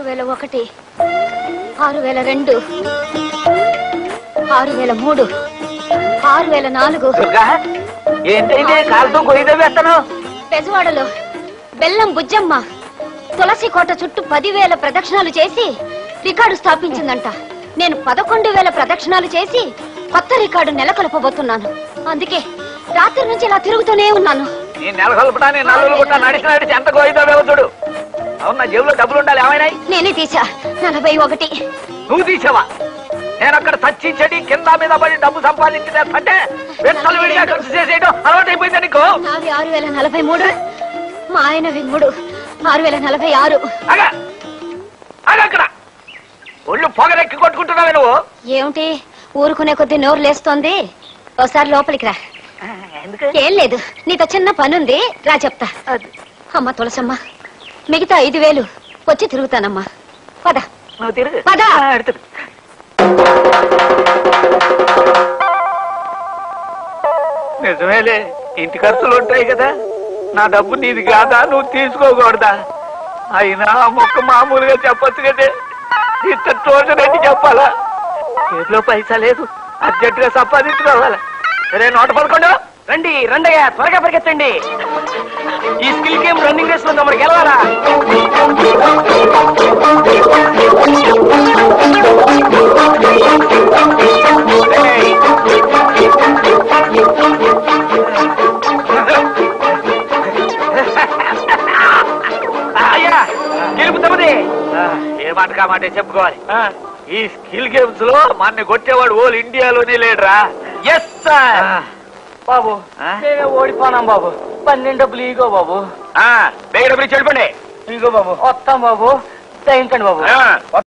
6001, 6002, 6003, 6004. ఏంటైతే కాలుతో కొయ్యదో వేస్తాను. పెజవాడలో బెల్లం బుజ్జమ్మ తులసి కోట చుట్టూ 10,000 ప్రదక్షిణాలు చేసి రికార్డు స్థాపించిందంట. నేను 11,000 ప్రదక్షిణాలు చేసి కొత్త రికార్డు నెలకొల్పబోతున్నాను. అందుకే రాత్రి నుంచి ఇలా తిరుగుతూనే ఉన్నాను. నీ నెలకొల్పడానికి నల్లులు గుట్ట నడిచి ఎంత కొయ్యదో చూడు. అవునా, జేబులో డబ్బులు ఉండాలి. ఏమైనాయి? నేనే తీసా. 41. నువ్వు తీసావా? నేను అక్కడ తచ్చి చెడి కింద మీద పడి డబ్బు సంపాదించినట్టే వెంటలు విడిగా ఖర్చు చేసేయడం అలవాటు అయిపోయింది నీకు. నాది 6043, మా ఆయనవి 3, 6046. అక్కడ ఒళ్ళు పొగరెక్కి కొట్టుకుంటున్నావే నువ్వు. ఏమిటి ఊరుకునే కొద్దీ నోరు లేస్తోంది? ఒకసారి లోపలికి రా. ఏం లేదు, నీతో చిన్న పనుంది, రా చెప్తా. అమ్మ తులసమ్మ, మిగతా 5,000 వచ్చి తిరుగుతానమ్మా. పద. నువ్వు తిరుగు. పద. నిజమేలే, ఇంటి ఖర్చులు ఉంటాయి కదా. నా డబ్బు నీది కాదా, నువ్వు తీసుకోకూడదా? అయినా మొక్క మామూలుగా చెప్పొచ్చు కదే, ఇంత తోచనట్టు చెప్పాలా? చేతిలో పైసా లేదు, అర్జెంటుగా సంపాదించుకోవాలా. సరే, 111. రండి రండయ్యా, త్వరగా పరిగెత్తండి. ఈ స్కిల్ గేమ్ రన్నింగ్ రేస్ లో తమరు గెలవాలా? అయ్యా, గెలుపుతామది. ఏ మాట కామాటే చెప్పుకోవాలి. ఈ స్కిల్ గేమ్స్ లో మన కొట్టేవాడు ఓల్ ఇండియాలోనే లేడురా. Yes sir. బాబు ఓడిపోనాం బాబు. 12 డబ్బులు ఈగో బాబు. డబ్బులు చెప్పండి. ఈగో బాబు. వస్తాం బాబు, దయించండి బాబు.